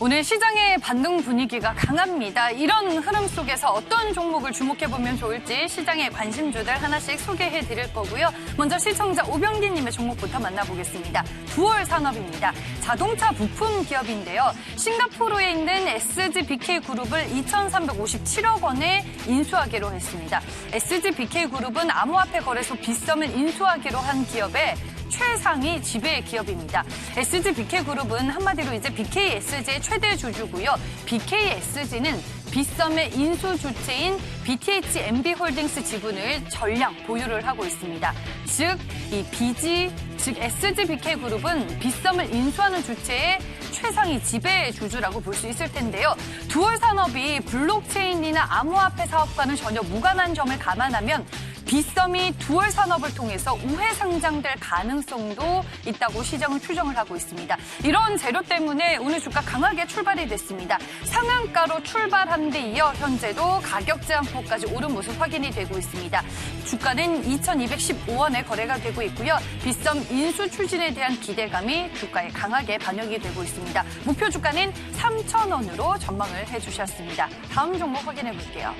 오늘 시장의 반등 분위기가 강합니다. 이런 흐름 속에서 어떤 종목을 주목해보면 좋을지 시장의 관심주들 하나씩 소개해드릴 거고요. 먼저 시청자 오병기님의 종목부터 만나보겠습니다. 두얼산업입니다. 자동차 부품 기업인데요. 싱가포르에 있는 SGBK그룹을 2,357억 원에 인수하기로 했습니다. SGBK그룹은 암호화폐 거래소 빗썸을 인수하기로 한 기업의 최상위 지배 기업입니다. SGBK그룹은 한마디로 이제 BKSG의 최대 주주고요. BKSG는 빗썸의 인수 주체인 BTHMB홀딩스 지분을 전량 보유를 하고 있습니다. 즉, 이 BG, 즉 SGBK그룹은 빗썸을 인수하는 주체의 최상위 지배 주주라고 볼 수 있을 텐데요. 두얼산업이 블록체인이나 암호화폐 사업과는 전혀 무관한 점을 감안하면 빗썸이 두얼산업을 통해서 우회 상장될 가능성도 있다고 시장은 추정을 하고 있습니다. 이런 재료 때문에 오늘 주가 강하게 출발이 됐습니다. 상한가로 출발한 데 이어 현재도 가격 제한폭까지 오른 모습 확인이 되고 있습니다. 주가는 2,215원에 거래가 되고 있고요. 빗썸 인수 추진에 대한 기대감이 주가에 강하게 반영이 되고 있습니다. 목표 주가는 3,000원으로 전망을 해주셨습니다. 다음 종목 확인해 볼게요.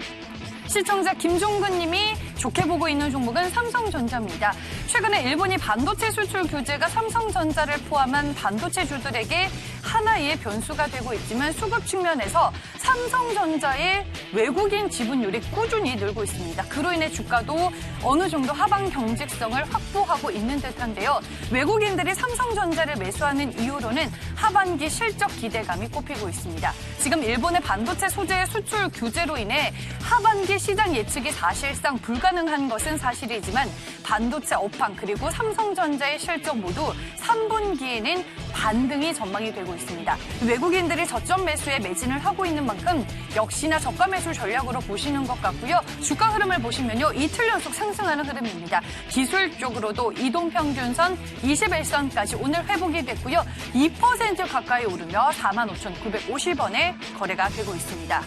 시청자 김종근 님이 좋게 보고 있는 종목은 삼성전자입니다. 최근에 일본이 반도체 수출 규제가 삼성전자를 포함한 반도체주들에게 하나의 변수가 되고 있지만 수급 측면에서 삼성전자의 외국인 지분율이 꾸준히 늘고 있습니다. 그로 인해 주가도 어느 정도 하방 경직성을 확보하고 있는 듯한데요. 외국인들이 삼성전자를 매수하는 이유로는 하반기 실적 기대감이 꼽히고 있습니다. 지금 일본의 반도체 소재 수출 규제로 인해 하반기 시장 예측이 사실상 불가능한 것은 사실이지만 반도체 업황 그리고 삼성전자의 실적 모두 3분기에는 반등이 전망이 되고 있습니다. 외국인들이 저점 매수에 매진을 하고 있는 만큼 역시나 저가 매수 전략으로 보시는 것 같고요. 주가 흐름을 보시면요. 이틀 연속 상승하는 흐름입니다. 기술적으로도 이동평균선 21선까지 오늘 회복이 됐고요. 2% 가까이 오르며 45,950원에 거래가 되고 있습니다.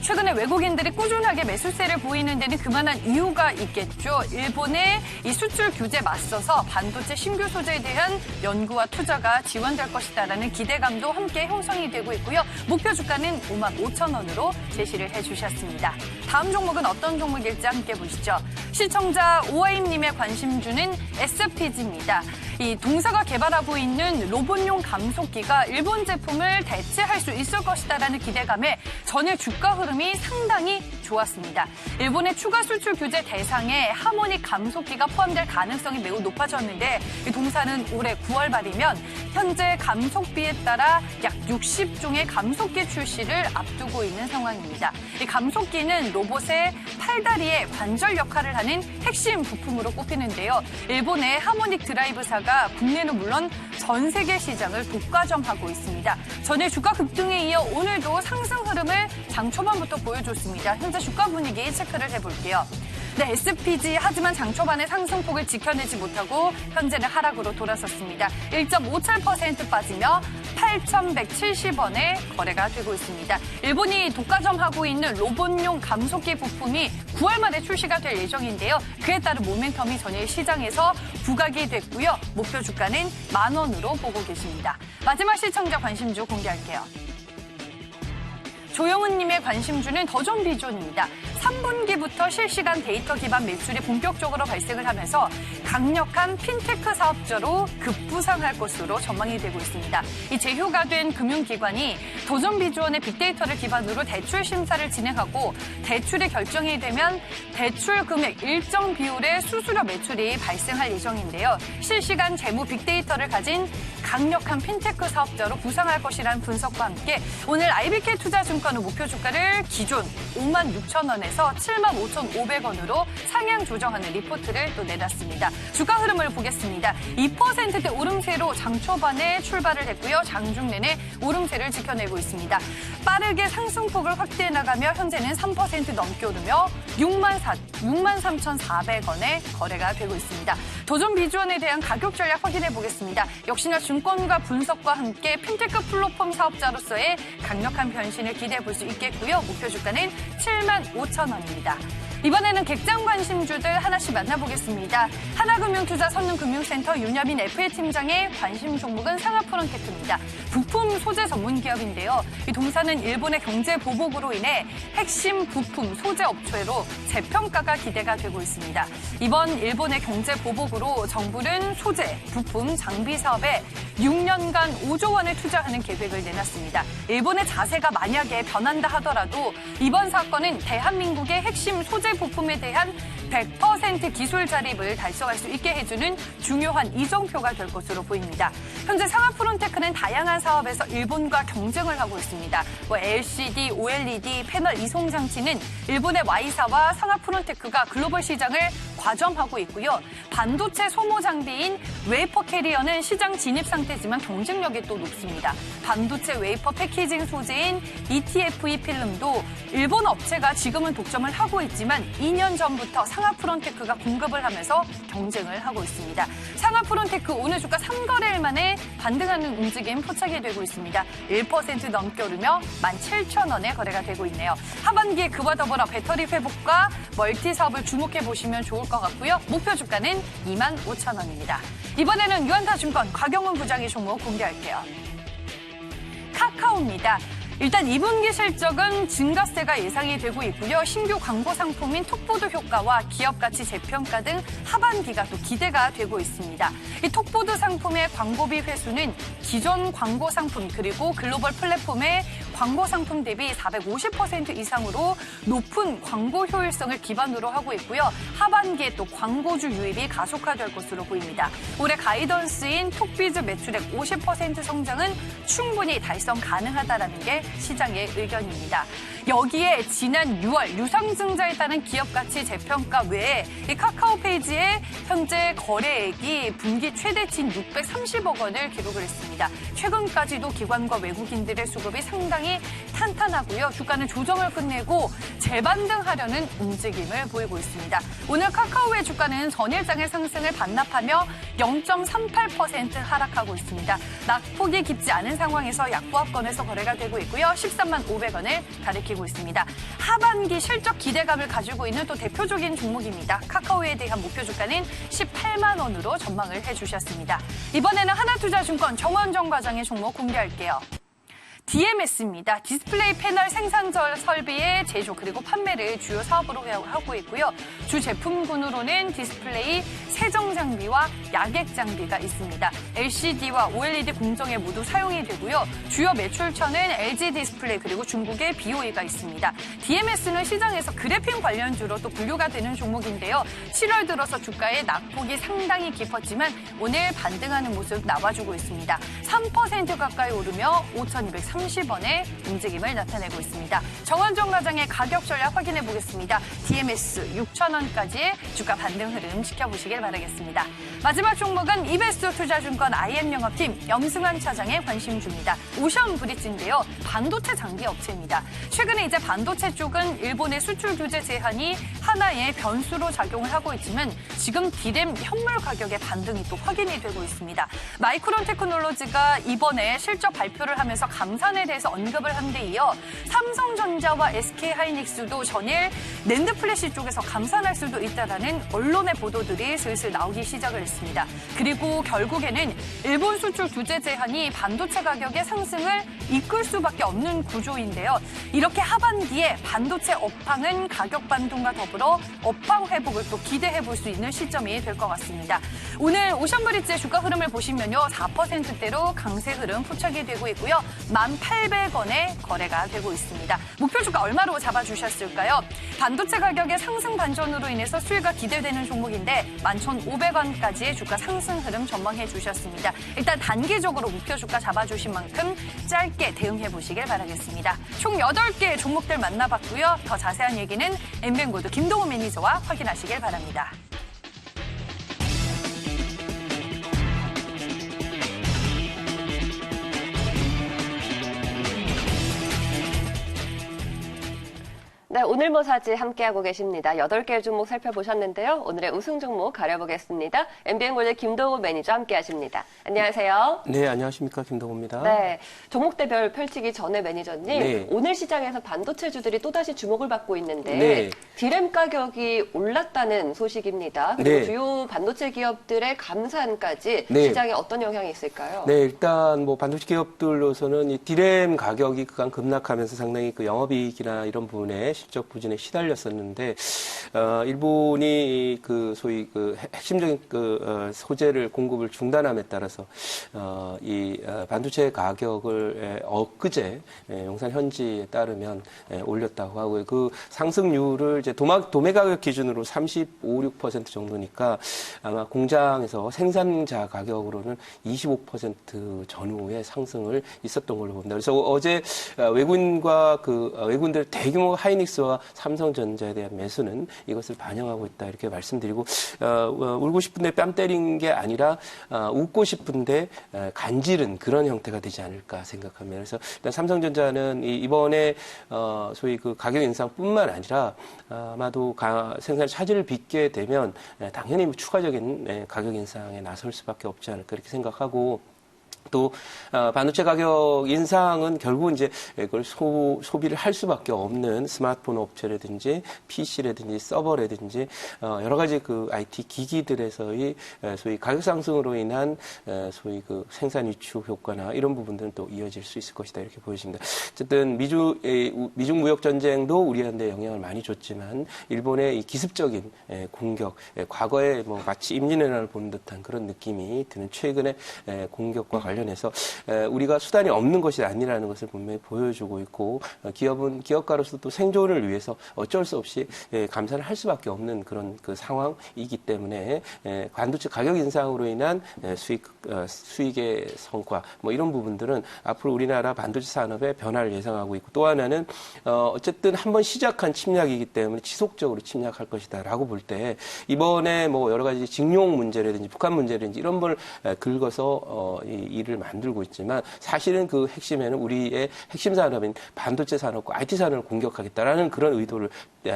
최근에 외국인들이 꾸준하게 매수세를 보이는 데는 그만한 이유가 있겠죠. 일본의 이 수출 규제에 맞서서 반도체 신규 소재에 대한 연구와 투자가 지원될 것이다라는 기대감도 함께 형성이 되고 있고요. 목표 주가는 55,000원으로 제시를 해주셨습니다. 다음 종목은 어떤 종목일지 함께 보시죠. 시청자 오아임님의 관심주는 SPG입니다. 이 동사가 개발하고 있는 로봇용 감속기가 일본 제품을 대체할 수 있을 것이다라는 기대감에 전일 주가 흐름이 상당히 좋았습니다. 일본의 추가 수출 규제 대상에 하모닉 감속기가 포함될 가능성이 매우 높아졌는데 이 동사는 올해 9월 말이면 현재 감속비에 따라 약 60종의 감속기 출시를 앞두고 있는 상황입니다. 이 감속기는 로봇의 팔다리의 관절 역할을 하는 핵심 부품으로 꼽히는데요. 일본의 하모닉 드라이브사가 국내는 물론 전 세계 시장을 독과점하고 있습니다. 전일 주가 급등에 이어 오늘도 상승 흐름을 장 초반부터 보여줬습니다. 현재 주가 분위기 체크를 해볼게요. 네, SPG 하지만 장 초반의 상승폭을 지켜내지 못하고 현재는 하락으로 돌아섰습니다. 1.57% 빠지며 8,170원에 거래가 되고 있습니다. 일본이 독과점하고 있는 로봇용 감속기 부품이 9월 말에 출시가 될 예정인데요. 그에 따른 모멘텀이 전일 시장에서 부각이 됐고요. 목표 주가는 10,000원으로 보고 계십니다. 마지막 시청자 관심주 공개할게요. 조영은님의 관심주는 더존비존입니다. 3분기부터 실시간 데이터 기반 매출이 본격적으로 발생을 하면서 강력한 핀테크 사업자로 급부상할 것으로 전망이 되고 있습니다. 이 제휴가 된 금융기관이 더존비존의 빅데이터를 기반으로 대출 심사를 진행하고 대출이 결정이 되면 대출 금액 일정 비율의 수수료 매출이 발생할 예정인데요. 실시간 재무 빅데이터를 가진 강력한 핀테크 사업자로 부상할 것이라는 분석과 함께 오늘 IBK 투자증권은 목표 주가를 기존 56,000원에서 75,500원으로 상향 조정하는 리포트를 또 내놨습니다. 주가 흐름을 보겠습니다. 2%대 오름세로 장 초반에 출발을 했고요. 장중 내내 오름세를 지켜내고 있습니다. 빠르게 상승폭을 확대해 나가며 현재는 3% 넘게 오르며 63,400원에 거래가 되고 있습니다. 더존비주원에 대한 가격 전략 확인해 보겠습니다. 역시나 증권가 분석과 함께 핀테크 플랫폼 사업자로서의 강력한 변신을 기대해 볼 수 있겠고요. 목표 주가는 75,000원입니다. 이번에는 객장 관심주들 하나씩 만나보겠습니다. 하나금융투자 선능금융센터 윤여민 FA팀장의 관심 종목은 상하프론테크입니다. 부품 소재 전문 기업인데요. 이 동사는 일본의 경제 보복으로 인해 핵심 부품 소재 업체로 재평가가 기대가 되고 있습니다. 이번 일본의 경제 보복으로 정부는 소재, 부품, 장비 사업에 6년간 5조 원을 투자하는 계획을 내놨습니다. 일본의 자세가 만약에 변한다 하더라도 이번 사건은 대한민국의 핵심 소재 부품에 대한 100% 기술 자립을 달성할 수 있게 해주는 중요한 이정표가 될 것으로 보입니다. 현재 상하프론테크는 다양한 사업에서 일본과 경쟁을 하고 있습니다. LCD, OLED, 패널 이송 장치는 일본의 Y사와 상하프론테크가 글로벌 시장을 과점하고 있고요. 반도체 소모 장비인 웨이퍼 캐리어는 시장 진입 상태지만 경쟁력이 또 높습니다. 반도체 웨이퍼 패키징 소재인 ETFE 필름도 일본 업체가 지금은 독점을 하고 있지만 2년 전부터 상하프론테크가 공급을 하면서 경쟁을 하고 있습니다. 상하프론테크 오늘 주가 3거래일 만에 반등하는 움직임 포착이 되고 있습니다. 1% 넘게 오르며 17,000원에 거래가 되고 있네요. 하반기에 그와 더불어 배터리 회복과 멀티 사업을 주목해 보시면 좋을 것 같고요. 목표 주가는 25,000원입니다. 이번에는 유한타증권 곽영훈 부장의 종목 공개할게요. 카카오입니다. 일단 2분기 실적은 증가세가 예상이 되고 있고요. 신규 광고 상품인 톡보드 효과와 기업 가치 재평가 등 하반기가 또 기대가 되고 있습니다. 이 톡보드 상품의 광고비 회수는 기존 광고 상품 그리고 글로벌 플랫폼의 광고 상품 대비 450% 이상으로 높은 광고 효율성을 기반으로 하고 있고요. 하반기에 또 광고주 유입이 가속화될 것으로 보입니다. 올해 가이던스인 톡비즈 매출액 50% 성장은 충분히 달성 가능하다라는 게 시장의 의견입니다. 여기에 지난 6월 유상증자에 따른 기업가치 재평가 외에 이 카카오페이지의 현재 거래액이 분기 최대치인 630억 원을 기록을 했습니다. 최근까지도 기관과 외국인들의 수급이 상당히 탄탄하고요. 주가는 조정을 끝내고 재반등하려는 움직임을 보이고 있습니다. 오늘 카카오의 주가는 전일장의 상승을 반납하며 0.38% 하락하고 있습니다. 낙폭이 깊지 않은 상황에서 약보합권에서 거래가 되고 있고요. 13만 500원을 가리키고 있습니다. 하반기 실적 기대감을 가지고 있는 또 대표적인 종목입니다. 카카오에 대한 목표 주가는 18만 원으로 전망을 해주셨습니다. 이번에는 하나투자증권 정원정 과장의 종목 공개할게요. DMS입니다. 디스플레이 패널 생산 설비의 제조 그리고 판매를 주요 사업으로 하고 있고요. 주 제품군으로는 디스플레이 세정 장비와 야객 장비가 있습니다. LCD와 OLED 공정에 모두 사용이 되고요. 주요 매출처는 LG 디스플레이 그리고 중국의 BOE가 있습니다. DMS는 시장에서 그래픽 관련주로 또 분류가 되는 종목인데요. 7월 들어서 주가의 낙폭이 상당히 깊었지만 오늘 반등하는 모습 나와주고 있습니다. 3% 가까이 오르며 5,230원의 움직임을 나타내고 있습니다. 정원정 과장의 가격 전략 확인해 보겠습니다. DMS 6,000원까지의 주가 반등 흐름 지켜보시길 바라겠습니다. 마지막 종목은 이베스트 투자증권 IM영업팀 염승환 차장의 관심주입니다. 오션브릿지인데요. 반도체 장비 업체입니다. 최근에 이제 반도체 쪽은 일본의 수출 규제 제한이 하나의 변수로 작용을 하고 있지만 지금 D램 현물 가격의 반등이 또 확인이 되고 있습니다. 마이크론 테크놀로지가 이번에 실적 발표를 하면서 감산에 대해서 언급을 한 데 이어 삼성전자와 SK하이닉스도 전일 낸드 플래시 쪽에서 감산할 수도 있다라는 언론의 보도들이 슬슬 나오기 시작을 했습니다. 그리고 결국에는 일본 수출 규제 제한이 반도체 가격의 상승을 이끌 수밖에 없는 구조인데요. 이렇게 하반기에 반도체 업황은 가격 반등과 더불어 업황 회복을 또 기대해 볼 수 있는 시점이 될 것 같습니다. 오늘 오션브릿지의 주가 흐름을 보시면요. 4%대로 강세 흐름 포착이 되고 있고요. 1,800원에 거래가 되고 있습니다. 목표 주가 얼마로 잡아주셨을까요? 반도체 가격의 상승 반전으로 인해서 수혜가 기대되는 종목인데 11,500원까지의 주가 상승 흐름 전망해 주셨습니다. 일단 단기적으로 목표 주가 잡아주신 만큼 짧게 대응해 보시길 바라겠습니다. 총 8개의 종목들 만나봤고요. 더 자세한 얘기는 엠뱅고드 김동훈 매니저와 확인하시길 바랍니다. 네, 오늘 뭐 사지 함께하고 계십니다. 8개의 종목 살펴보셨는데요. 오늘의 우승 종목 가려보겠습니다. MBN골드 김동호 매니저 함께하십니다. 안녕하세요. 네, 안녕하십니까. 김동호입니다. 네, 종목대별 펼치기 전에 매니저님, 네. 오늘 시장에서 반도체주들이 또다시 주목을 받고 있는데 네. 디램 가격이 올랐다는 소식입니다. 그리고 네. 주요 반도체 기업들의 감산까지 네. 시장에 어떤 영향이 있을까요? 네, 일단 뭐 반도체 기업들로서는 이 디램 가격이 그간 급락하면서 상당히 그 영업이익이나 이런 부분에 실적 부진에 시달렸었는데, 일본이 그 소위 그 핵심적인 소재를 공급을 중단함에 따라서 이 반도체 가격을 엊그제 용산 현지에 따르면 올렸다고 하고요. 그 상승률을 이제 도매 가격 기준으로 35, 6% 정도니까 아마 공장에서 생산자 가격으로는 25% 전후의 상승을 있었던 걸로 봅니다. 그래서 어제 외국인들 대규모 하이닉스와 삼성전자에 대한 매수는 이것을 반영하고 있다 이렇게 말씀드리고, 울고 싶은데 뺨 때린 게 아니라 웃고 싶은데 간지른 그런 형태가 되지 않을까 생각합니다. 그래서 일단 삼성전자는 이번에 소위 그 가격 인상뿐만 아니라 아마도 생산 차질을 빚게 되면 당연히 추가적인 가격 인상에 나설 수밖에 없지 않을까 이렇게 생각하고, 또 반도체 가격 인상은 결국은 이제 그걸 소비를 할 수밖에 없는 스마트폰 업체라든지 PC라든지 서버라든지 여러 가지 그 IT 기기들에서의 소위 가격 상승으로 인한 소위 그 생산 위축 효과나 이런 부분들은 또 이어질 수 있을 것이다 이렇게 보여집니다. 어쨌든 미중 무역 전쟁도 우리한테 영향을 많이 줬지만 일본의 이 기습적인 공격, 과거에 뭐 마치 임진왜란을 보는 듯한 그런 느낌이 드는 최근의 공격과 관련해서 우리가 수단이 없는 것이 아니라는 것을 분명히 보여주고 있고, 기업은 기업가로서 또 생존을 위해서 어쩔 수 없이 감산을 할 수밖에 없는 그런 그 상황이기 때문에 반도체 가격 인상으로 인한 수익의 성과 뭐 이런 부분들은 앞으로 우리나라 반도체 산업의 변화를 예상하고 있고, 또 하나는 어쨌든 한번 시작한 침략이기 때문에 지속적으로 침략할 것이다라고 볼 때 이번에 뭐 여러 가지 징용 문제라든지 북한 문제라든지 이런 걸 긁어서 이 일을 만들고 있지만 사실은 그 핵심에는 우리의 핵심 산업인 반도체 산업과 IT 산업을 공격하겠다라는 그런 의도를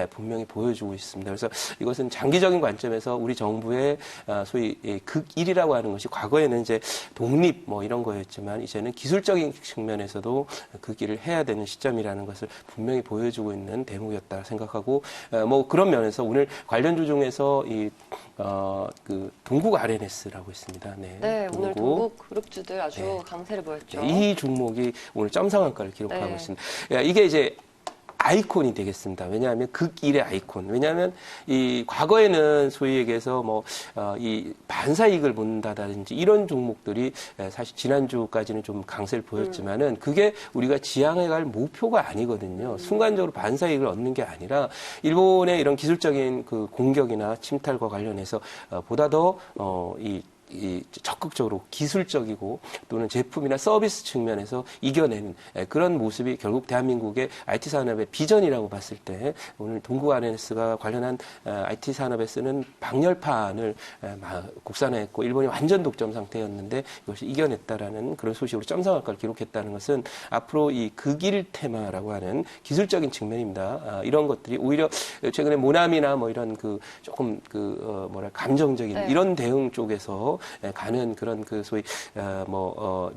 분명히 보여주고 있습니다. 그래서 이것은 장기적인 관점에서 우리 정부의 소위 극일이라고 하는 것이 과거에는 이제 독립 뭐 이런 거였지만 이제는 기술적인 측면에서도 극일을 해야 되는 시점이라는 것을 분명히 보여주고 있는 대목이었다 생각하고, 뭐 그런 면에서 오늘 관련주 중에서 그 동국 RNS라고 있습니다. 네, 오늘 동국 그룹주들 아주 강세를 보였죠. 이 종목이 오늘 점상한가를 기록하고 있습니다. 이게 이제 아이콘이 되겠습니다. 왜냐하면 극일의 아이콘. 왜냐하면 이 과거에는 소위 얘기해서 이 반사이익을 본다든지 이런 종목들이 사실 지난주까지는 좀 강세를 보였지만은 그게 우리가 지향해 갈 목표가 아니거든요. 순간적으로 반사이익을 얻는 게 아니라 일본의 이런 기술적인 그 공격이나 침탈과 관련해서 보다 더 적극적으로 기술적이고 또는 제품이나 서비스 측면에서 이겨내는 그런 모습이 결국 대한민국의 IT 산업의 비전이라고 봤을 때 오늘 동국 RNS가 관련한 IT 산업에 쓰는 방열판을 국산화했고 일본이 완전 독점 상태였는데 이것을 이겨냈다라는 그런 소식으로 점상한가를 기록했다는 것은 앞으로 이 극일 테마라고 하는 기술적인 측면입니다. 이런 것들이 오히려 최근에 모나미나 뭐 이런 그 조금 감정적인 이런 대응 쪽에서 가는 그런 그 소위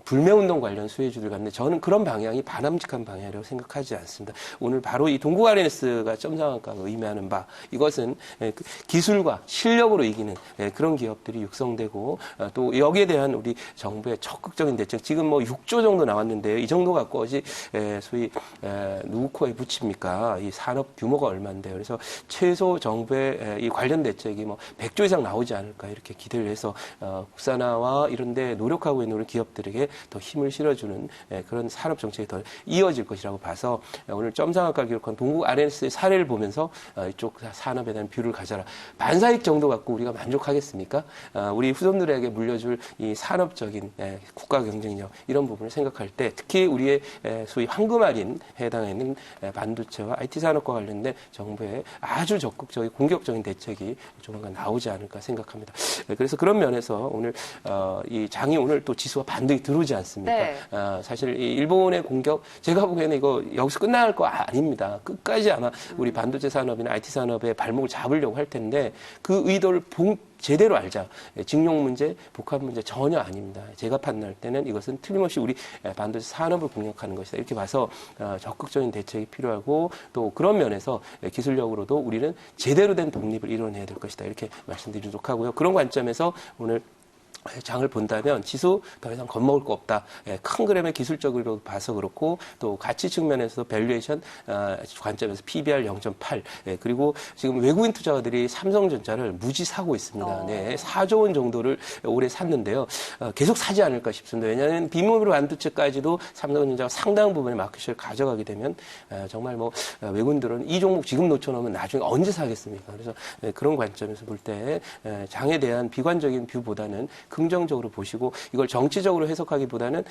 불매운동 관련 수혜주들 같은데 저는 그런 방향이 바람직한 방향이라고 생각하지 않습니다. 오늘 바로 이 동국 RNS가 점상한가가 의미하는 바 이것은 기술과 실력으로 이기는 그런 기업들이 육성되고 또 여기에 대한 우리 정부의 적극적인 대책 지금 6조 정도 나왔는데요. 이 정도 갖고 어지 소위 누구 코에 붙입니까? 이 산업 규모가 얼마인데요. 그래서 최소 정부의 이 관련 대책이 100조 이상 나오지 않을까 이렇게 기대를 해서 국산화와 이런 데 노력하고 있는 우리 기업들에게 더 힘을 실어주는 그런 산업 정책이 더 이어질 것이라고 봐서 오늘 점상한가를 기록한 동국 RNS의 사례를 보면서 이쪽 산업에 대한 뷰를 가져라. 반사익 정도 갖고 우리가 만족하겠습니까? 우리 후손들에게 물려줄 이 산업적인 국가 경쟁력 이런 부분을 생각할 때 특히 우리의 소위 황금알인 해당하는 반도체와 IT 산업과 관련된 정부의 아주 적극적인 공격적인 대책이 조만간 나오지 않을까 생각합니다. 그래서 그런 면에서 그래서 오늘 이 장이 오늘 또 지수가 반등이 들어오지 않습니까? 네. 사실 이 일본의 공격 제가 보기에는 이거 여기서 끝날 거 아닙니다. 끝까지 아마 우리 반도체 산업이나 IT 산업의 발목을 잡으려고 할 텐데 그 의도를 제대로 알자. 직용 문제, 북한 문제 전혀 아닙니다. 제가 판단할 때는 이것은 틀림없이 우리 반도체 산업을 공략하는 것이다. 이렇게 봐서 적극적인 대책이 필요하고 또 그런 면에서 기술력으로도 우리는 제대로 된 독립을 이뤄내야 될 것이다. 이렇게 말씀드리도록 하고요. 그런 관점에서 오늘 장을 본다면 지수 더 이상 겁먹을 거 없다. 큰 그림의 기술적으로 봐서 그렇고 또 가치 측면에서도 밸류에이션 관점에서 PBR 0.8 그리고 지금 외국인 투자자들이 삼성전자를 무지 사고 있습니다. 네, 4조 원 정도를 올해 샀는데요. 계속 사지 않을까 싶습니다. 왜냐하면 비메모리 반도체까지도 삼성전자가 상당 부분의 마켓을 가져가게 되면 정말 뭐 외국인들은 이 종목 지금 놓쳐놓으면 나중에 언제 사겠습니까? 그래서 그런 관점에서 볼 때 장에 대한 비관적인 뷰보다는 긍정적으로 보시고 이걸 정치적으로 해석하기보다는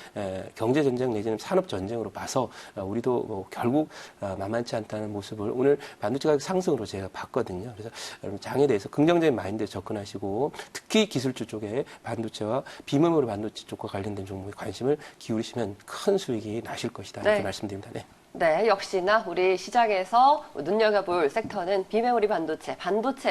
경제전쟁 내지는 산업전쟁으로 봐서 우리도 뭐 결국 만만치 않다는 모습을 오늘 반도체 가격 상승으로 제가 봤거든요. 그래서 여러분 장에 대해서 긍정적인 마인드에 접근하시고 특히 기술주 쪽에 반도체와 비메모리 반도체 쪽과 관련된 종목에 관심을 기울이시면 큰 수익이 나실 것이다. 이렇게 말씀드립니다. 네. 네, 역시나 우리 시장에서 눈여겨볼 섹터는 비메모리 반도체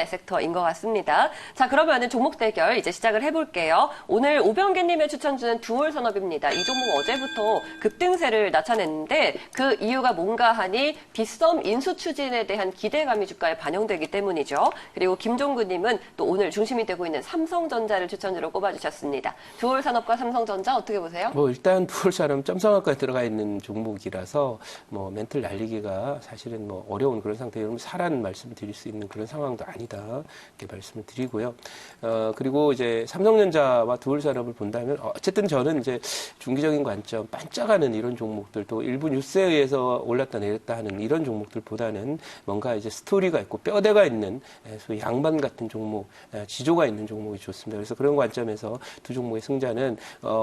섹터인 것 같습니다. 자, 그러면은 종목 대결 이제 시작을 해볼게요. 오늘 오병기님의 추천주는 두올 산업입니다. 이 종목 어제부터 급등세를 나타냈는데 그 이유가 뭔가 하니 빗썸 인수 추진에 대한 기대감이 주가에 반영되기 때문이죠. 그리고 김종구님은 또 오늘 중심이 되고 있는 삼성전자를 추천주로 꼽아주셨습니다. 두올 산업과 삼성전자 어떻게 보세요? 뭐 일단 두올 산업 점성학과에 들어가 있는 종목이라서 뭐 멘틀 날리기가 사실은 뭐 어려운 그런 상태에 여러분 사라는 말씀을 드릴 수 있는 그런 상황도 아니다 이렇게 말씀을 드리고요. 그리고 이제 삼성전자와 두올 산업을 본다면 어쨌든 저는 이제 중기적인 관점 반짝하는 이런 종목들 또 일부 뉴스에 의해서 올랐다 내렸다 하는 이런 종목들보다는 뭔가 이제 스토리가 있고 뼈대가 있는 소위 양반 같은 종목, 지조가 있는 종목이 좋습니다. 그래서 그런 관점에서 두 종목의 승자는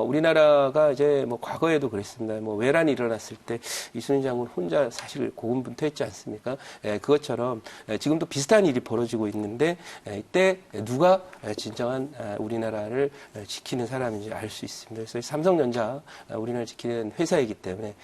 우리나라가 이제 뭐 과거에도 그랬습니다. 뭐 외란이 일어났을 때 이순신 장군 혼자 사실 고군분투했지 않습니까? 그것처럼 지금도 비슷한 일이 벌어지고 있는데 이때 누가 진정한 우리나라를 지키는 사람인지 알 수 있습니다. 그래서 삼성전자 우리나라를 지키는 회사이기 때문에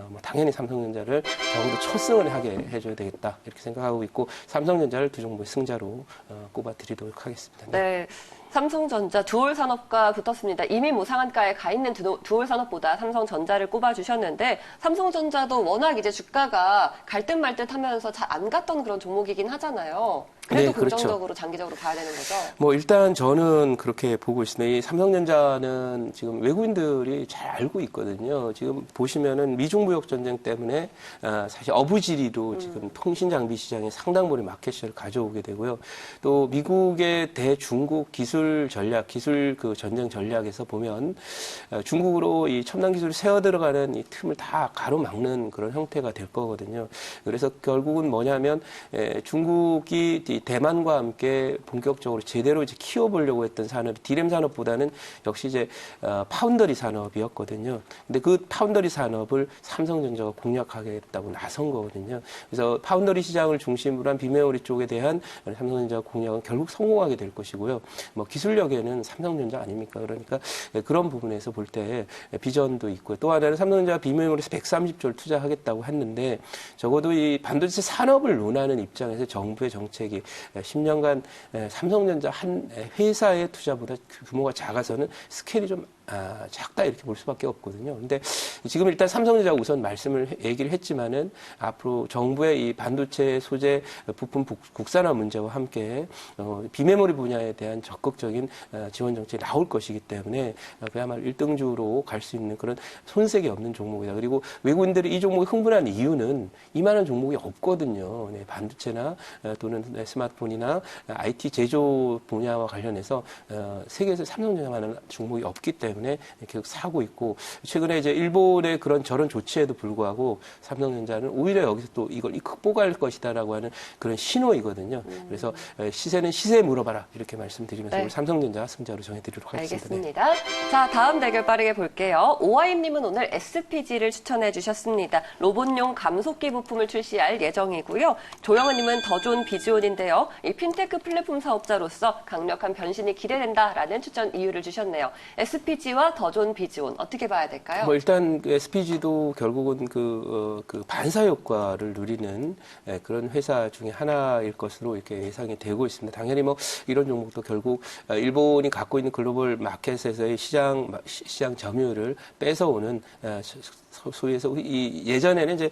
뭐 당연히 삼성전자를 적어도 초승을 하게 해줘야 되겠다 이렇게 생각하고 있고 삼성전자를 두 종목의 승자로 꼽아드리도록 하겠습니다. 네. 삼성전자 두올 산업과 붙었습니다. 이미 뭐 상한가에 가 있는 두올 산업보다 삼성전자를 꼽아주셨는데 삼성전자도 워낙 이제 주가가 갈 듯 말 듯 하면서 잘 안 갔던 그런 종목이긴 하잖아요. 그래도 네, 그렇죠. 긍정적으로 장기적으로 봐야 되는 거죠? 뭐 일단 저는 그렇게 보고 있습니다. 이 삼성전자는 지금 외국인들이 잘 알고 있거든요. 지금 보시면은 미중무역 전쟁 때문에 사실 어부지리로 지금 통신 장비 시장에 상당 부분의 마켓시를 가져오게 되고요. 또 미국의 대중국 기술 전략, 기술 그 전쟁 전략에서 보면 중국으로 이 첨단 기술을 세워 들어가는 이 틈을 다 가로막는 그런 형태가 될 거거든요. 그래서 결국은 뭐냐면 중국이 대만과 함께 본격적으로 제대로 이제 키워보려고 했던 산업이 디램 산업보다는 역시 이제 파운더리 산업이었거든요. 근데 그 파운더리 산업을 삼성전자가 공략하겠다고 나선 거거든요. 그래서 파운더리 시장을 중심으로 한 비메모리 쪽에 대한 삼성전자 공략은 결국 성공하게 될 것이고요. 뭐 기술력에는 삼성전자 아닙니까? 그러니까 그런 부분에서 볼 때 비전도 있고요. 또 하나는 삼성전자 비메모리에서 130조를 투자하겠다고 했는데 적어도 이 반도체 산업을 논하는 입장에서 정부의 정책이 10년간 삼성전자 한 회사의 투자보다 규모가 작아서는 스케일이 좀 작다 이렇게 볼 수밖에 없거든요. 근데 지금 일단 삼성전자가 우선 얘기를 했지만은 앞으로 정부의 이 반도체 소재 부품 국산화 문제와 함께 비메모리 분야에 대한 적극적인 지원 정책이 나올 것이기 때문에 그야말로 1등주로 갈 수 있는 그런 손색이 없는 종목이다. 그리고 외국인들이 이 종목에 흥분한 이유는 이만한 종목이 없거든요. 네, 반도체나 또는 스마트폰이나 IT 제조 분야와 관련해서 세계에서 삼성전자만한 종목이 없기 때문에 때문에 계속 사고 있고 최근에 이제 일본의 그런 저런 조치에도 불구하고 삼성전자는 오히려 여기서 또 이걸 극복할 것이다라고 하는 그런 신호이거든요. 그래서 시세는 시세에 물어봐라 이렇게 말씀드리면서 네. 오늘 삼성전자 승자로 정해드리도록 하겠습니다. 알겠습니다. 자, 다음 대결 빠르게 볼게요. 오하임님은 오늘 SPG를 추천해 주셨습니다. 로봇용 감속기 부품을 출시할 예정이고요. 조영은님은 더 좋은 비지온인데요. 이 핀테크 플랫폼 사업자로서 강력한 변신이 기대된다라는 추천 이유를 주셨네요. SPG와 더 좋은 비지온 어떻게 봐야 될까요? 뭐 일단 그 SPG도 결국은 그 반사 효과를 누리는 그런 회사 중에 하나일 것으로 이렇게 예상이 되고 있습니다. 당연히 뭐 이런 종목도 결국 일본이 갖고 있는 글로벌 마켓에서의 시장 점유율을 뺏어오는 소위 해서 예전에는 이제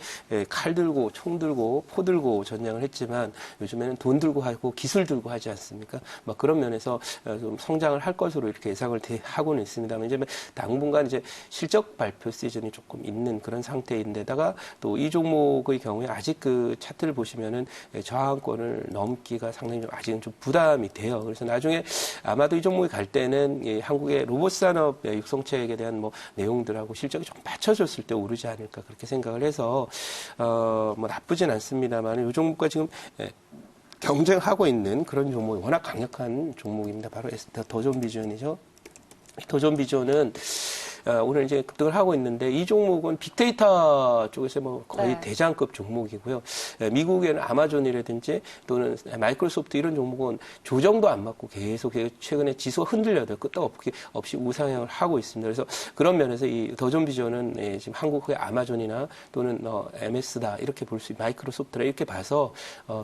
칼 들고 총 들고 포 들고 전쟁을 했지만 요즘에는 돈 들고 하고 기술 들고 하지 않습니까? 막 그런 면에서 좀 성장을 할 것으로 이렇게 예상을 하고는 있습니다만 이제 당분간 이제 실적 발표 시즌이 조금 있는 그런 상태인데다가 또 이 종목의 경우에 아직 그 차트를 보시면은 저항권을 넘기가 상당히 좀 아직은 좀 부담이 돼요. 그래서 나중에 아마도 이 종목이 갈 때는 이 한국의 로봇 산업 육성책에 대한 뭐 내용들하고 실적이 좀 받쳐줬을 때 오르지 않을까 그렇게 생각을 해서 뭐 나쁘진 않습니다만 이 종목과 지금 경쟁하고 있는 그런 종목이 워낙 강력한 종목입니다. 바로 더존비전이죠. 더존비전은 오늘 이제 급등을 하고 있는데 이 종목은 빅데이터 쪽에서 뭐 거의 네. 대장급 종목이고요. 미국에는 아마존이라든지 또는 마이크로소프트 이런 종목은 조정도 안 맞고 계속 최근에 지수가 흔들려도 끄떡없이 우상향을 하고 있습니다. 그래서 그런 면에서 이 더존비전은 지금 한국의 아마존이나 또는 MS다 이렇게 볼 수 있고 마이크로소프트라 이렇게 봐서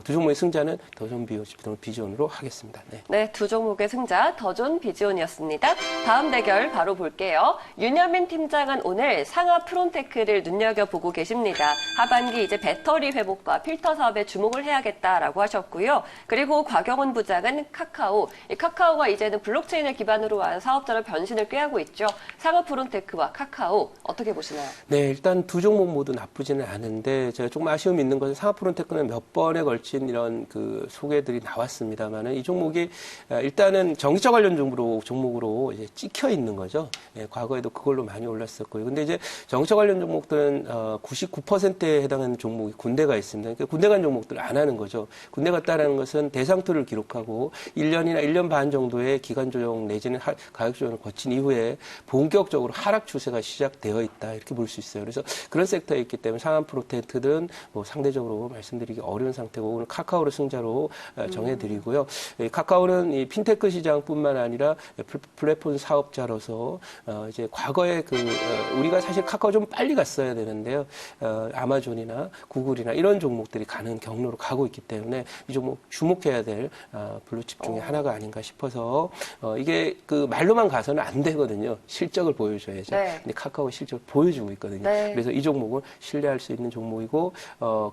두 종목의 승자는 더존비전으로 하겠습니다. 네. 네, 두 종목의 승자 더존 비지온이었습니다. 다음 대결 바로 볼게요. 윤여민 팀장은 오늘 상하 프론테크를 눈여겨보고 계십니다. 하반기 이제 배터리 회복과 필터 사업에 주목을 해야겠다라고 하셨고요. 그리고 곽영훈 부장은 카카오. 이 카카오가 이제는 블록체인을 기반으로 한 사업자로 변신을 꾀하고 있죠. 상하 프론테크와 카카오 어떻게 보시나요? 네, 일단 두 종목 모두 나쁘지는 않은데 제가 조금 아쉬움이 있는 것은 상하 프론테크는 몇 번에 걸친 이런 그 소개들이 나왔습니다만은 이 종목이 일단은 전기차 관련 종목으로 이제 찍혀 있는 거죠. 예, 과거에도 그걸로 많이 올랐었고요. 근데 이제 전기차 관련 종목들은 99%에 해당하는 종목이 군대가 있습니다. 그러니까 군대 간 종목들을 안 하는 거죠. 군대 갔다라는 것은 대상투를 기록하고 1년이나 1년 반 정도의 기간 조정 내지는 가격 조정을 거친 이후에 본격적으로 하락 추세가 시작되어 있다. 이렇게 볼 수 있어요. 그래서 그런 섹터에 있기 때문에 상한 프로테크들은 뭐 상대적으로 말씀드리기 어려운 상태고 오늘 카카오를 승자로 정해드리고요. 카카오는 이 핀테크 시장뿐만 아니라 플랫폼 사업자로서 이제 과거에 우리가 사실 카카오 좀 빨리 갔어야 되는데요. 아마존이나 구글이나 이런 종목들이 가는 경로로 가고 있기 때문에 이 종목 주목해야 될 블루칩 중에 하나가 아닌가 싶어서 이게 그 말로만 가서는 안 되거든요. 실적을 보여줘야죠. 네. 근데 카카오 실적을 보여주고 있거든요. 네. 그래서 이 종목은 신뢰할 수 있는 종목이고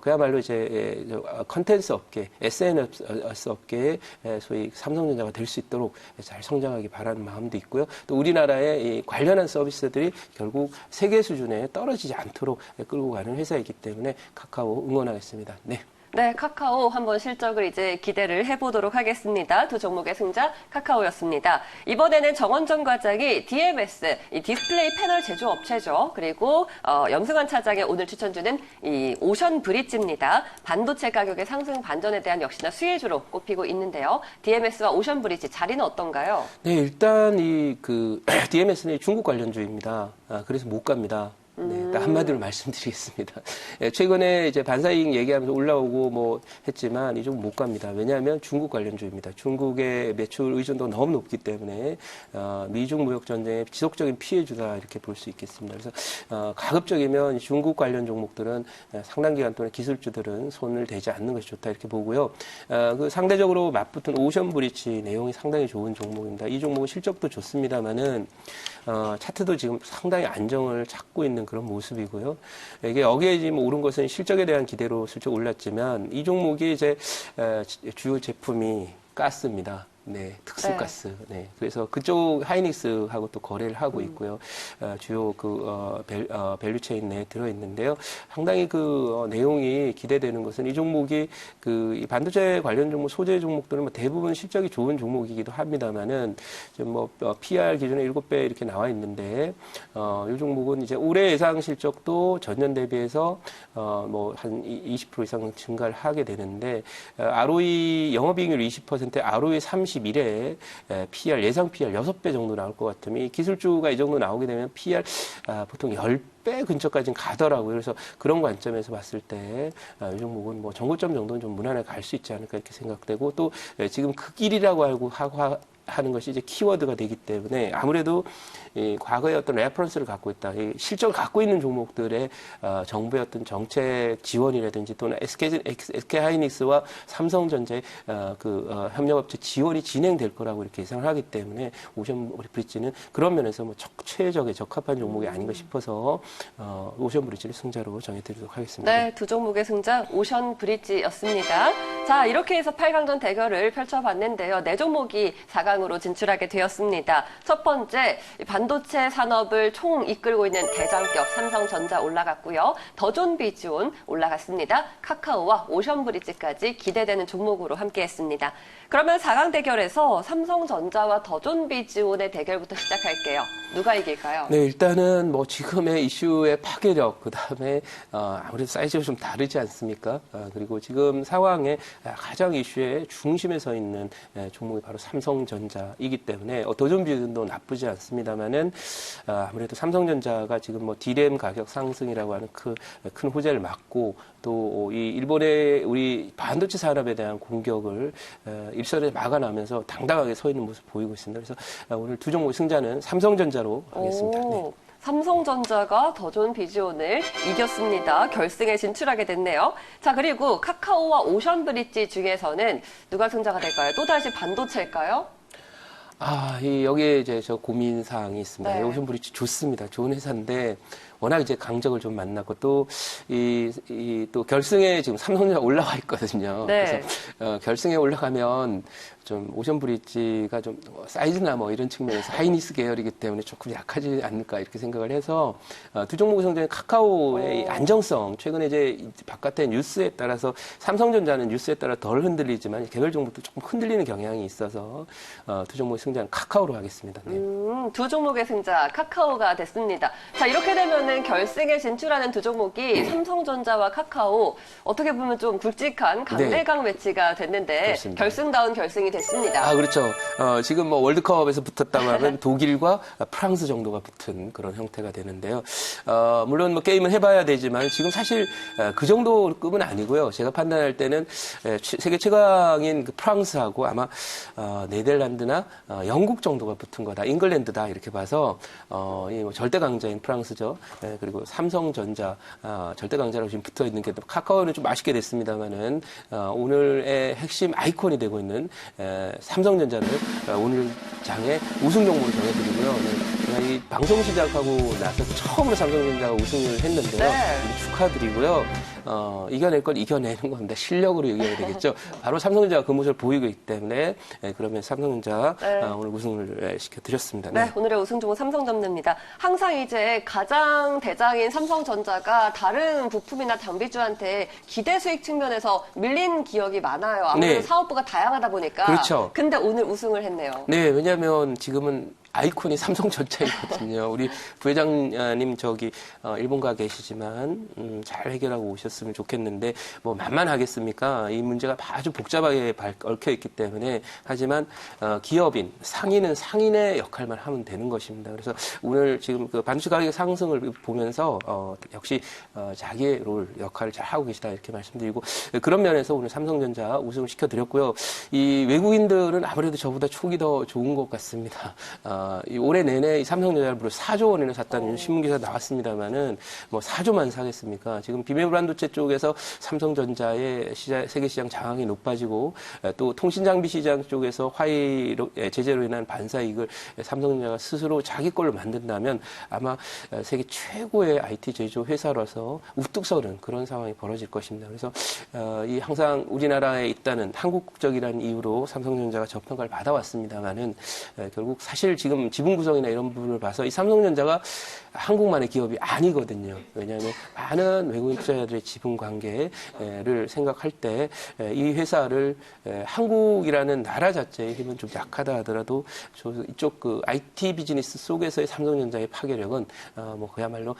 그야말로 이제 컨텐츠 업계, SNS 업계의 소위 삼성전자가 될 수 있도록 잘 성장하기 바라는 마음도 있고요. 또 우리나라의 이 관련한 서비스들이 결국 세계 수준에 떨어지지 않도록 끌고 가는 회사이기 때문에 카카오 응원하겠습니다. 네. 네, 카카오 한번 실적을 이제 기대를 해보도록 하겠습니다. 두 종목의 승자 카카오였습니다. 이번에는 정원정 과장이 DMS, 이 디스플레이 패널 제조업체죠. 그리고 염승환 차장의 오늘 추천주는 이 오션 브릿지입니다. 반도체 가격의 상승 반전에 대한 역시나 수혜주로 꼽히고 있는데요. DMS와 오션 브릿지 자리는 어떤가요? 네, 일단 DMS는 중국 관련주입니다. 그래서 못 갑니다. 네, 딱 한마디로 말씀드리겠습니다. 예, 최근에 이제 반사이익 얘기하면서 올라오고 뭐 했지만 이 좀 못 갑니다. 왜냐하면 중국 관련주입니다. 중국의 매출 의존도가 너무 높기 때문에 미중 무역 전쟁의 지속적인 피해주다 이렇게 볼 수 있겠습니다. 그래서 가급적이면 중국 관련 종목들은 상당 기간 동안 기술주들은 손을 대지 않는 것이 좋다 이렇게 보고요. 그 상대적으로 맞붙은 오션 브릿지 내용이 상당히 좋은 종목입니다. 이 종목은 실적도 좋습니다만은 차트도 지금 상당히 안정을 찾고 있는 그런 모습이고요. 이게 여기에 지금 오른 것은 실적에 대한 기대로 슬쩍 올랐지만 이 종목이 이제 주요 제품이 가스입니다. 네, 특수가스. 네. 그래서 그쪽 하이닉스하고 또 거래를 하고 있고요. 주요 밸류체인 내에 들어있는데요. 상당히 내용이 기대되는 것은 이 종목이 이 반도체 관련 종목, 소재 종목들은 대부분 실적이 좋은 종목이기도 합니다만은 좀 PR 기준에 7배 이렇게 나와 있는데, 이 종목은 이제 올해 예상 실적도 전년 대비해서 한 20% 이상 증가를 하게 되는데, ROE, 영업이익률 20%, ROE 31에 PR, 예상 PR 6배 정도 나올 것 같으니 기술주가 이 정도 나오게 되면 PR 보통 10배 근처까지는 가더라고요. 그래서 그런 관점에서 봤을 때 이 종목은 전고점 정도는 좀 무난하게 갈 수 있지 않을까 이렇게 생각되고 또 지금 그 길이라고 하는 것이 이제 키워드가 되기 때문에 아무래도 과거의 어떤 레퍼런스를 갖고 있다, 실적을 갖고 있는 종목들의 정부의 어떤 정책 지원이라든지 또는 SK 하이닉스와 삼성전자의 협력업체 지원이 진행될 거라고 이렇게 예상을 하기 때문에 오션 브릿지는 그런 면에서 최적에 적합한 종목이 아닌가 싶어서 오션 브릿지를 승자로 정해드리도록 하겠습니다. 네, 두 종목의 승자 오션 브릿지였습니다. 자, 이렇게 해서 8강전 대결을 펼쳐봤는데요. 네 종목이 4강으로 진출하게 되었습니다. 첫 번째, 반도체 산업을 총 이끌고 있는 대장격 삼성전자 올라갔고요. 더존 비즈온 올라갔습니다. 카카오와 오션 브릿지까지 기대되는 종목으로 함께했습니다. 그러면 4강 대결에서 삼성전자와 더존 비즈온의 대결부터 시작할게요. 누가 이길까요? 네, 일단은 지금의 이슈의 파괴력, 그 다음에 아무래도 사이즈가 좀 다르지 않습니까? 그리고 지금 상황에 가장 이슈의 중심에 서 있는 종목이 바로 삼성전자이기 때문에 더존 비즈온도 나쁘지 않습니다만은 아무래도 삼성전자가 지금 디램 가격 상승이라고 하는 큰 호재를 맞고 또 이 일본의 우리 반도체 산업에 대한 공격을 일선에 막아나면서 당당하게 서 있는 모습 보이고 있습니다. 그래서 오늘 두 종목의 승자는 삼성전자로 하겠습니다. 네. 삼성전자가 더존 비즈온을 이겼습니다. 결승에 진출하게 됐네요. 자, 그리고 카카오와 오션 브릿지 중에서는 누가 승자가 될까요? 또다시 반도체일까요? 여기에 이제 고민 사항이 있습니다. 네. 오션 브릿지 좋습니다. 좋은 회사인데 워낙 이제 강적을 좀 만났고 또 또 결승에 지금 삼성전자 올라와 있거든요. 네. 그래서 결승에 올라가면 좀 오션 브릿지가 좀 사이즈나 이런 측면에서 하이닉스 계열이기 때문에 조금 약하지 않을까 이렇게 생각을 해서 두 종목의 성적인 카카오의 안정성, 최근에 이제 바깥의 뉴스에 따라서 삼성전자는 뉴스에 따라 덜 흔들리지만 개별 종목도 조금 흔들리는 경향이 있어서 두 종목의 승자는 카카오로 하겠습니다. 네. 두 종목의 승자 카카오가 됐습니다. 자, 이렇게 되면은 결승에 진출하는 두 종목이 삼성전자와 카카오, 어떻게 보면 좀 굵직한 강대강 매치가 됐는데 그렇습니다. 결승다운 결승이 됐습니다. 그렇죠. 지금 월드컵에서 붙었다고 하면 독일과 프랑스 정도가 붙은 그런 형태가 되는데요. 물론 게임은 해봐야 되지만 지금 사실 그 정도급은 아니고요. 제가 판단할 때는 세계 최강인 프랑스하고 아마 네덜란드나 영국 정도가 붙은 거다. 잉글랜드다 이렇게 봐서 절대 강자인 프랑스죠. 그리고 삼성전자 절대 강자라고 지금 붙어 있는 게 카카오는 좀 아쉽게 됐습니다만은 오늘의 핵심 아이콘이 되고 있는 삼성전자를 오늘 장의 우승 종목으로 정해드리고요. 이 방송 시작하고 나서 처음으로 삼성전자가 우승을 했는데요. 네. 우리 축하드리고요. 이겨낼 건 이겨내는 겁니다. 실력으로 이겨야 되겠죠. 바로 삼성전자가 그 모습을 보이고 있기 때문에 그러면 삼성전자 오늘 우승을 시켜드렸습니다. 네, 오늘의 우승 종목 삼성전자입니다. 항상 이제 가장 대장인 삼성전자가 다른 부품이나 장비주한테 기대 수익 측면에서 밀린 기억이 많아요. 아무래도 사업부가 다양하다 보니까. 그렇죠. 근데 오늘 우승을 했네요. 네, 왜냐하면 지금은 아이콘이 삼성전자이거든요. 우리 부회장님 일본 가 계시지만 잘 해결하고 오셨으면 좋겠는데 만만하겠습니까? 이 문제가 아주 복잡하게 얽혀 있기 때문에 하지만 기업인 상인은 상인의 역할만 하면 되는 것입니다. 그래서 오늘 지금 반도체 가격 상승을 보면서 역시 자기의 롤 역할을 잘 하고 계시다 이렇게 말씀드리고 그런 면에서 오늘 삼성전자 우승을 시켜드렸고요. 이 외국인들은 아무래도 저보다 촉이 더 좋은 것 같습니다. 이 올해 내내 이 삼성전자를 무려 4조 원이나 샀다는 신문기사 나왔습니다만은 뭐 4조만 사겠습니까? 지금 비메모리 반도체 쪽에서 삼성전자의 세계 시장 장악이 높아지고 또 통신장비 시장 쪽에서 화웨이 제재로 인한 반사이익을 삼성전자가 스스로 자기 걸로 만든다면 아마 세계 최고의 IT 제조 회사로서 우뚝 서는 그런 상황이 벌어질 것입니다. 그래서 이 항상 우리나라에 있다는 한국 국적이라는 이유로 삼성전자가 저평가를 받아왔습니다만은 결국 사실 지금 지분 구성이나 이런 부분을 봐서 이 삼성전자가 한국만의 기업이 아니거든요. 왜냐하면 많은 외국인 투자자들의 지분 관계를 생각할 때 이 회사를 한국이라는 나라 자체의 힘은 좀 약하다 하더라도 이쪽 그 IT 비즈니스 속에서의 삼성전자의 파괴력은 뭐 그야말로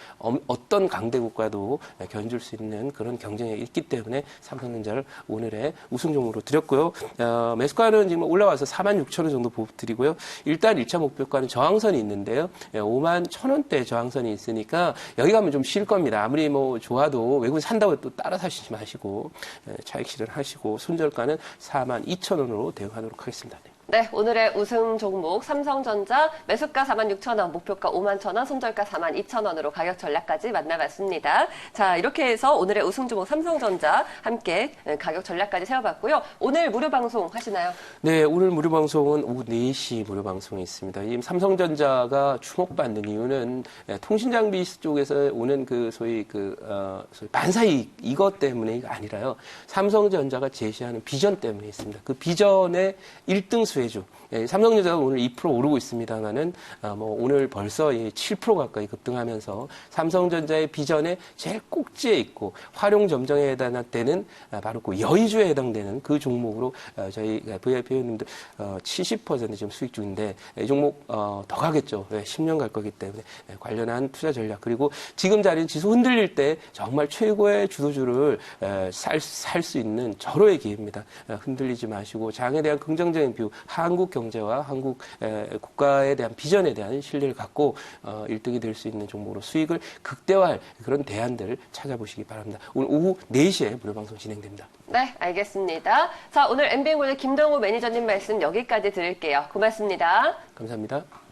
어떤 강대국과도 견줄 수 있는 그런 경쟁력이 있기 때문에 삼성전자를 오늘의 우승 종목으로 드렸고요. 매수가는 지금 올라와서 46,000원 정도 보드리고요. 일단 1차 목표가는 저항선이 있는데요. 51,000원대 저항선이 있으니까 여기 가면 좀 쉴 겁니다. 아무리 뭐 좋아도 외국인 산다고 또 따라 사시지 마시고 차익 실현하시고 손절가는 42,000원으로 대응하도록 하겠습니다. 네, 오늘의 우승 종목 삼성전자 매수가 46,000원, 목표가 51,000원, 손절가 42,000원으로 가격 전략까지 만나봤습니다. 자, 이렇게 해서 오늘의 우승 종목 삼성전자 함께 가격 전략까지 세워봤고요. 오늘 무료 방송 하시나요? 네, 오늘 무료 방송은 오후 4시 무료 방송이 있습니다. 이 삼성전자가 주목받는 이유는 통신장비 쪽에서 오는 그 소위 반사이익 이것 때문에가 아니라요. 삼성전자가 제시하는 비전 때문에 있습니다. 그 비전의 1등 수혜주. 삼성전자가 오늘 2% 오르고 있습니다만은 뭐 오늘 벌써 7% 가까이 급등하면서 삼성전자의 비전의 제일 꼭지에 있고 활용 점정에 해당되는 바로 그 여의주에 해당되는 그 종목으로 저희 VIP 회원님들 70% 지금 수익 중인데 이 종목 더 가겠죠. 10년 갈 거기 때문에 관련한 투자 전략 그리고 지금 자리는 지수 흔들릴 때 정말 최고의 주도주를 살 수 있는 절호의 기회입니다. 흔들리지 마시고 장에 대한 긍정적인 뷰, 한국 경제와 한국 국가에 대한 비전에 대한 신뢰를 갖고 1등이 될 수 있는 종목으로 수익을 극대화할 그런 대안들을 찾아보시기 바랍니다. 오늘 오후 4시에 무료 방송 진행됩니다. 네, 알겠습니다. 자, 오늘 MBN골드 김동호 매니저님 말씀 여기까지 드릴게요. 고맙습니다. 감사합니다.